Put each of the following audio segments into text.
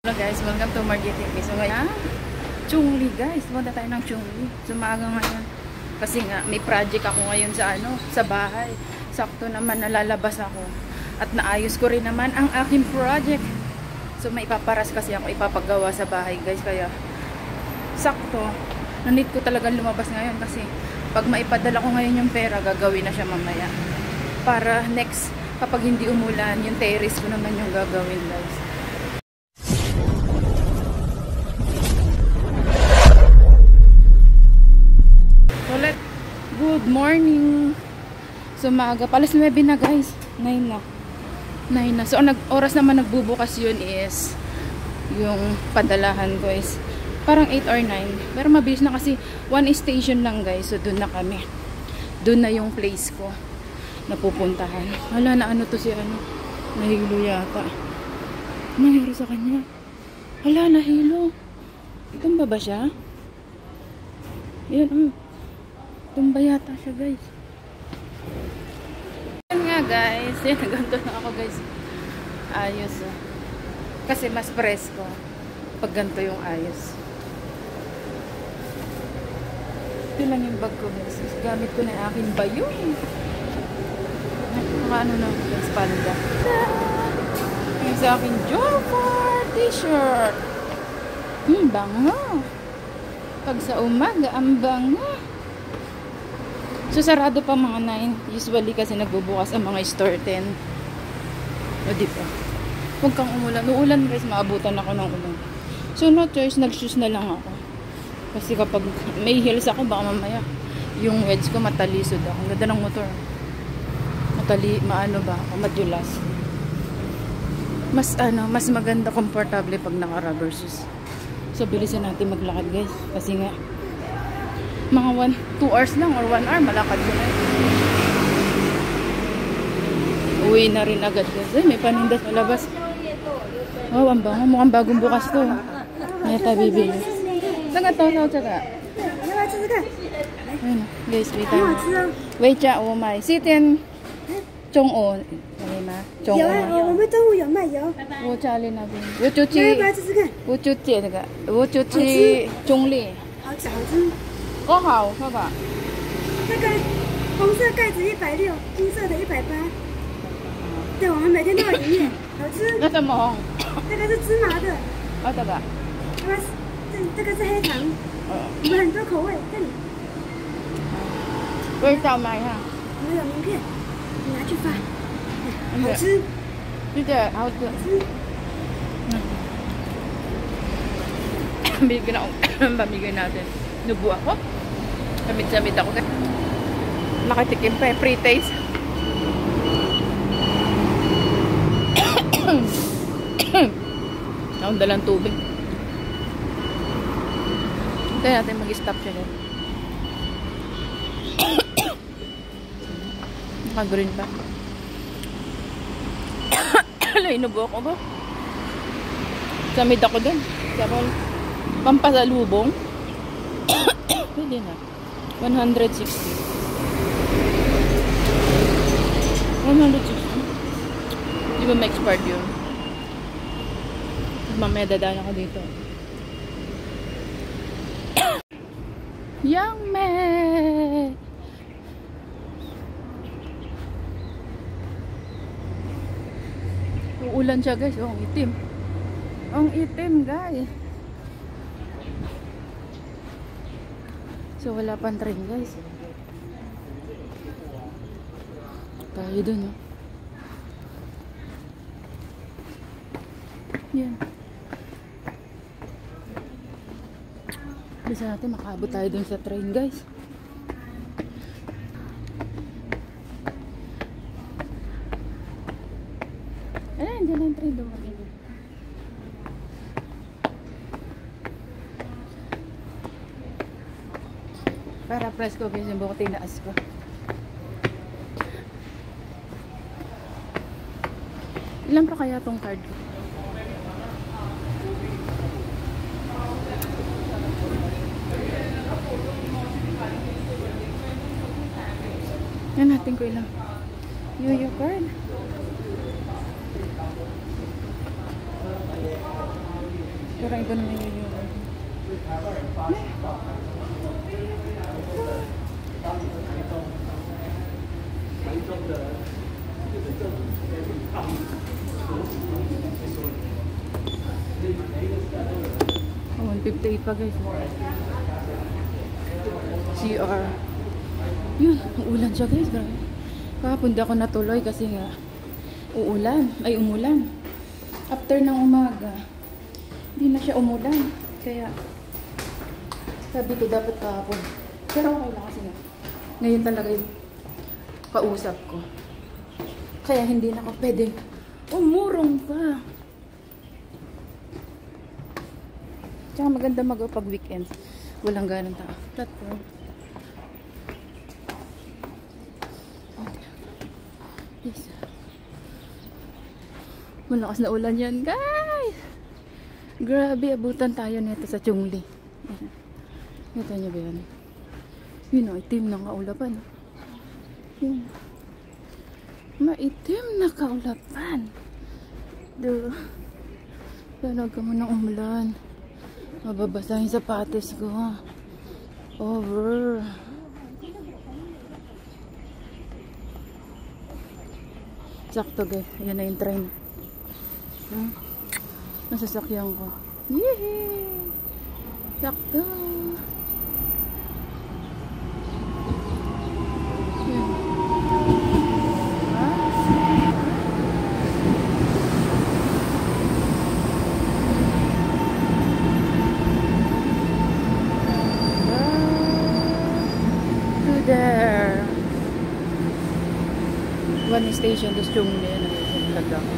Hello guys, welcome to Margit TV. So ngayon, Chungli guys. Punta tayo ng Chungli. Sumaga ngayon. Kasi nga, may project ako ngayon sa bahay. Sakto naman nalalabas ako. At naayos ko rin naman ang aking project. So may ipaparas kasi ako ipapagawa sa bahay guys. Kaya, sakto. Nanit ko talagang lumabas ngayon kasi pag maipadala ko ngayon yung pera, gagawin na siya mamaya. Para next, kapag hindi umulan, yung terrace ko naman yung gagawin guys. Good morning. So maaga, palas 9 na guys. 9 na. So ang oras naman nagbubukas yun is yung padalahan ko is parang 8 or 9. Pero mabilis na kasi one station lang guys. So doon na kami. Doon na yung place ko na pupuntahan. Wala na ano to si nahilo yata. Nangyari sa kanya. Wala, nahilo. Tumba ba siya? Yan tumba yata siya guys. Yan nga guys. Yan, ganito na ako guys. Ayos kasi mas presko pag ganito yung ayos. Ito lang yung bag ko guys. Gamit ko na yung aking bayo. Ano na yung spalda. Yung sa aking Joker t-shirt. Bango. Pag sa umaga, ang bango. So, sarado pa mga 9. Usually kasi nagbubukas ang mga store 10. O, diba? Huwag kang umulan. Uulan guys, maabutan ako ng ulan. So, no choice, nag-shoes na lang ako. Kasi kapag may heels ako, baka mamaya yung wedge ko matalisod ako. Ang ganda ng motor. Maano ba ako? Madulas. Mas maganda, komportable pag naka-rubber shoes. So, bilisan natin maglakad guys. Kasi nga, mga 2 hours lang or 1 hour, malakad ko na. Uwi na rin agad guys. Ay, may paninda sa labas. Oh, ang bango. Mukhang bagong bukas to. May tabi bibili. Saan ka to? Ayun, guys, wait tayo. Wait siya, oh my. Sitin. Chong-o. Ano ma? Chong-o. 我们中午有卖油。我家里那边。我就去那个，我就去中立。好小只。哦，好，看吧。那个红色盖子160，金色的180。对，我们每天都有营业，好吃。那什么？那个是芝麻的。这个。这个是黑糖。我们很多口味，这里。我也想买一下。我们有名片，你拿去发。好吃。对对，好吃。Pamigay natin. Nubo ako. Samit-samit ako. Nakatikim pa pre-taste. Akong dalang tubig. Kaya natin mag-stop siya. Naka-green pa. Inubo ako ba? Samit ako dun. Sabal. Pampasalubong. Pwede na. 160. 160. Di ba ma-expired yun? Mamaya dadaan ako dito. Young me! Uulan siya guys. Oh, ang itim. Ang itim guys. So, wala pang train guys. Tayo dun, oh. Yan. Bisa natin makaabot tayo dun sa train guys. Ayan, dyan ang train doon. Para presko guys yung buko tinaas ko. Ilan pa kaya tong card ko? Yan natin ko ilang. Yuyu card. Pero iba naman yung oh, 158 pa guys. CR. Yun, uulan siya guys. Grabe. Kahapon di ako natuloy kasi nga umulan. After ng umaga, hindi na siya umulan. Kaya, sabi ko dapat kahapon. Pero okay lang kasi nga. Ngayon talaga yung kausap ko. Kaya hindi na ako pwedeng umurong pa. Tsaka maganda pag weekends. Walang ganang tao. Platform. Yes. Malakas na ulan yan, guys. Grabe, abutan tayo nito sa Chungli. Kita niyo ba yan? Yun o, itim ng kaulapan. Yun. Maitim na kaulapan. Pero huwag ka mo ng umulan. Mababasa yung sapatos ko. Over. Sakto guys. Ayan na yung train. Nasasakyan ko. Yehey! Sakto. There. One station, tapos Chungli na yung vlog ako.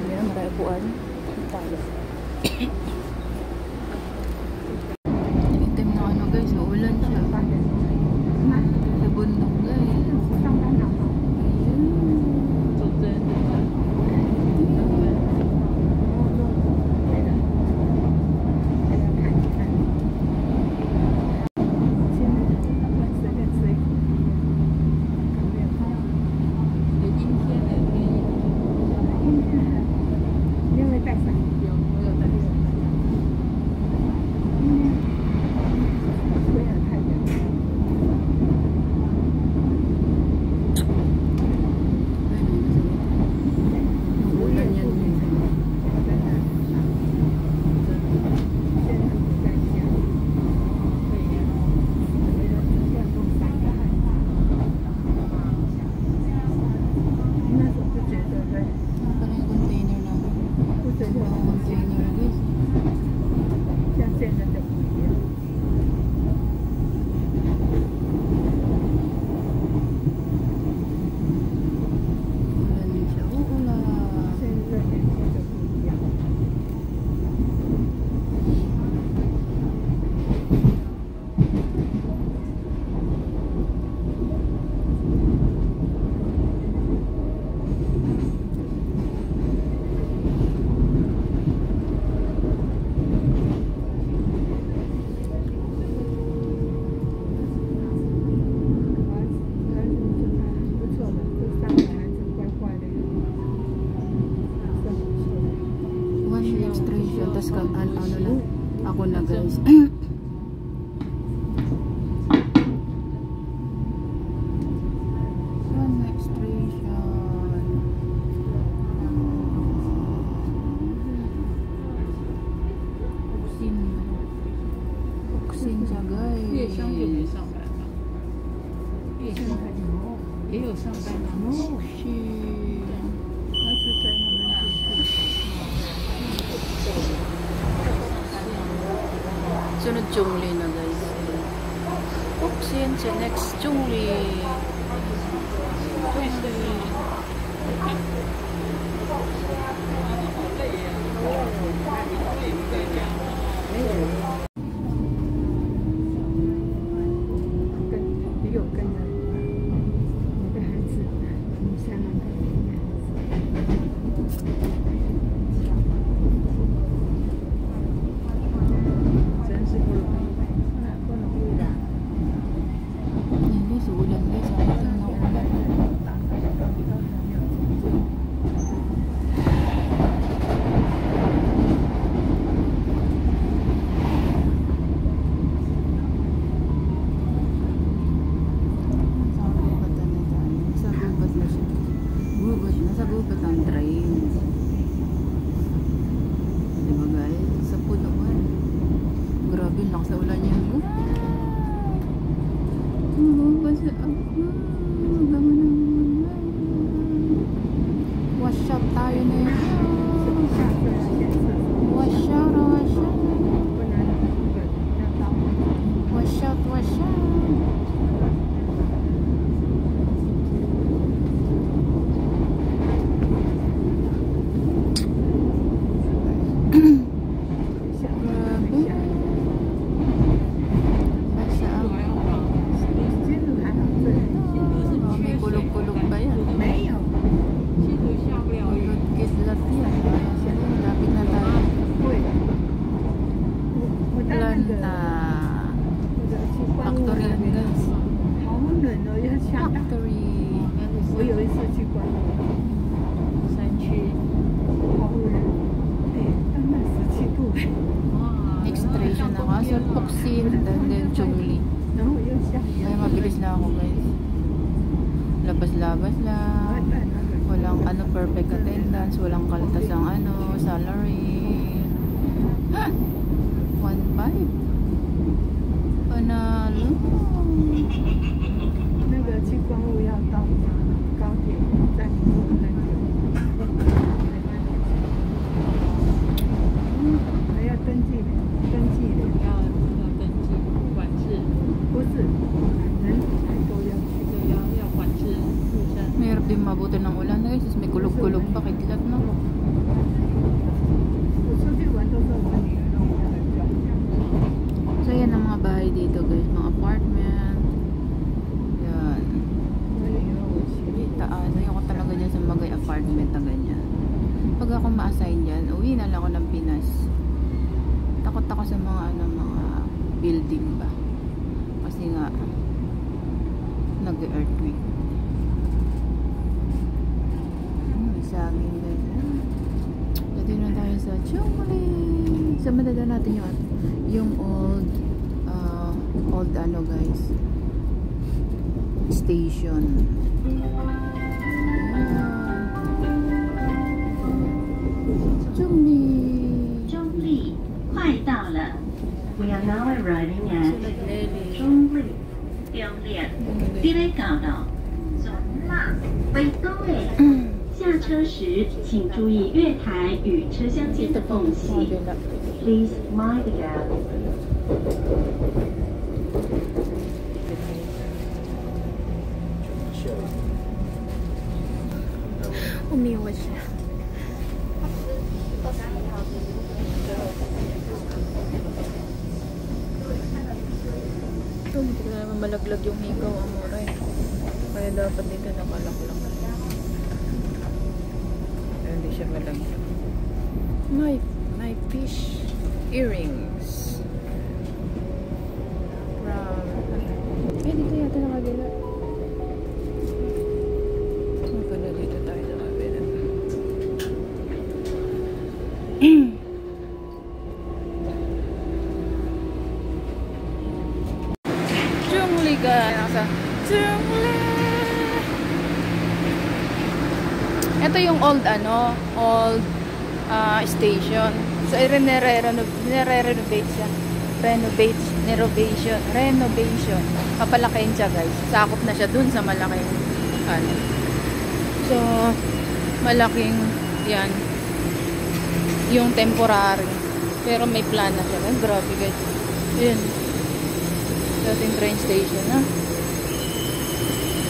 Ayan, marami puan. Tayo. Itim na ano guys, maulan siya. Sa bundok guys. Tapos ano na, ako na guys. Uksin siya guys. 粤商就没上班嘛，粤商也有上班嘛。他是在他们那里。 Sunod Chungli na guys. Uksin sa next Chungli. Ulan guys. Nasa gubat ang train. Diba guys? Sa punuan. Grabe, lakas sa ulan yan. Basa ako. Wash out tayo na yun. Wash out, wash out. Wash out, wash out. Station na Kasol, Puksin, and then Chungli. Kaya mabilis na ako guys. Labas-labas lang. Walang perfect attendance, walang kaltas ang salary. 1.5. Panalo. 那个去公路要到高铁站里面很久，还要登记的，要登记，管制，不是人才都要去，要管制入山。Mahirap din mabuti ng ulan guys, may kulog-kulog pa, kidlat na. 我出去玩都是我女儿弄的脚。 So yan ang mga bahay dito guys, mga apartment. Yan. Ayoko talaga dyan sa magay apartment na ganyan. Pag ako ma-assign dyan, uwi na lang ako ng Pinas. Takot ako sa mga mga building ba. Kasi nga nag-earthquake. Saging guys. Dito na tayo sa Chungli. So madada natin yung old guys, station. Zhongli 快到了 We are now arriving at Zhongli 表列地雷港道总那北东尾下车时请注意月台与车厢间的缝隙 Please mind the gap Umiwas siya. Ito, hindi ko naman malaglag yung higaw amore. Kaya dapat dito nakalaklak. Kaya hindi siya malaglag. My fish earrings. Dito yata nakabila. Pala dito tayo nakabila. Chungli guys. Chungli. Ito yung old station. So i-renovate siya. Renovation. Papalakihin siya guys. Sakop na siya dun sa malaking So malaking yan yung temporary. Pero may plan na siya. Ay, grabe guys. Yun. Dating train station na.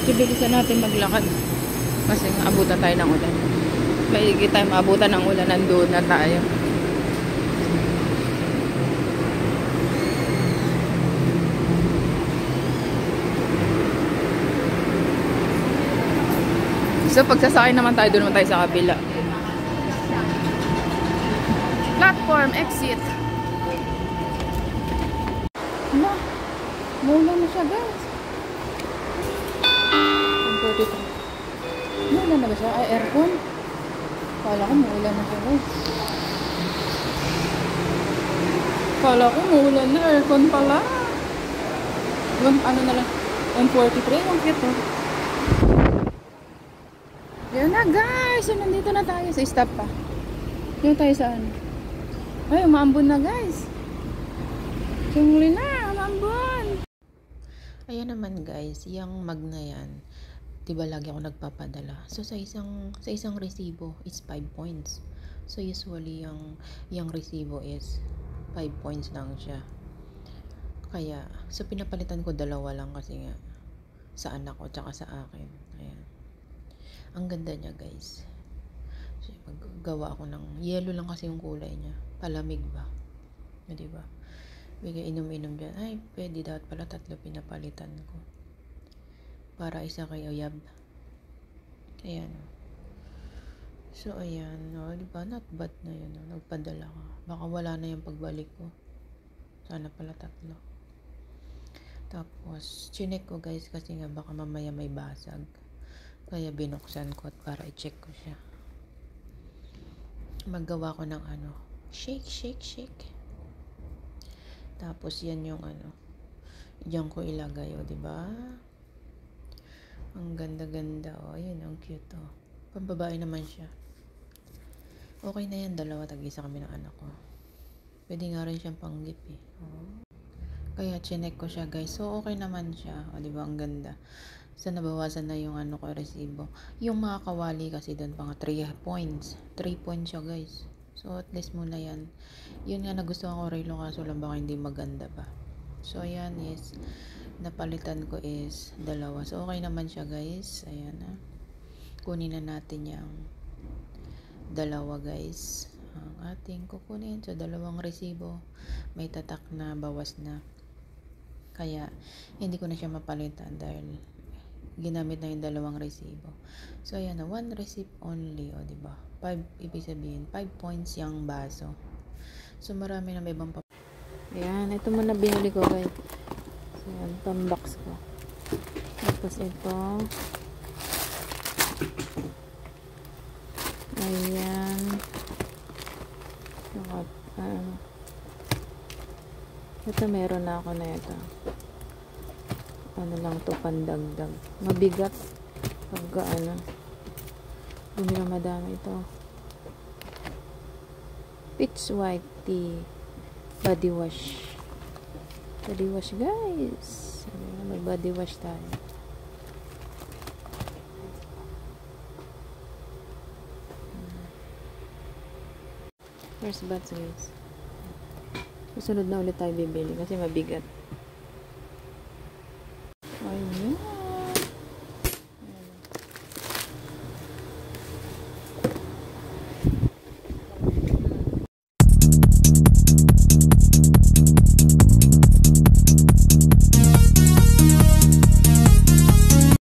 Sibilisan natin maglakad. Kasi nga abutan tayo ng ulan. Maigit tayo maabutan ng ulan. Nandun na tayo. So pagsasakay naman tayo, doon naman tayo sa kabila. Platform exit. Na, mula na siya guys. 143. Mula na ba siya? Ay, aircon. Kala ko mula na siya guys. Kala ko mula na, aircon pala. Ano na lang, 143. Ang cute oh. Yan na guys. So, nandito na tayo sa stop pa. Dito tayo sa ano. Ay, umaambon na guys. Sungli na, umaambon. Ayan naman guys, yung mag na yan. Diba lagi ako nagpapadala. So sa isang resibo is 5 points. So usually yung resibo is 5 points lang siya. Kaya, so pinapalitan ko dalawa lang kasi nga sa anak ko tsaka sa akin. Ayan. Ang ganda niya guys. So, maggawa ako ng yellow lang kasi yung kulay niya. Palamig ba? Diba? Bigay inom-inom dyan. Ay, pwede dapat pala 3 pinapalitan ko. Para isa kay Oyab. Ayan. So, ayan. O, diba? Not bad na yun. Nagpadala ka. Baka wala na yung pagbalik ko. Sana pala 3. Tapos, chinek ko guys kasi nga baka mamaya may basag. Kaya binuksan ko at para i-check ko siya. Maggawa ko ng ano. Shake, shake, shake. Tapos, yan yung ano. Diyan ko ilagay. O, diba? Ang ganda-ganda. O, ayun. Ang cute. O. Pambabae naman siya. Okay na yan. 2. Tag-isa kami ng anak ko. Pwede nga rin siyang panggip eh. O. Kaya, chinek ko siya guys. So, okay naman siya. O, diba? Ang ganda. So, nabawasan na yung ano ko resibo. Yung mga kawali kasi doon pang 3 points. 3 points siya guys. So, at least muna yan. Yun nga nagustuhan ko relo kaso lang baka hindi maganda ba. So, ayan is napalitan ko is 2. So, okay naman siya guys. Ayan na. Kunin na natin yung 2 guys. Ang ating kukunin. So, 2 resibo. May tatak na bawas na. Kaya, hindi ko na siya mapalitan dahil ginamit na yung 2 resibo. So, ayan na. 1 receipt only. O, diba? 5, ibig sabihin, 5 points yung baso. So, marami na may ibang ayan, ito muna binili ko guys. So, yan, pambox ko. Tapos ito. Ayan. Ito meron na ako na ito. Ano lang to, pandagdag. Mabigat. Pagka ano. Hindi na madami ito. Peach white tea. Body wash. Body wash guys. May body wash tayo. First batch guys. Susunod na ulit tayo bibili kasi mabigat.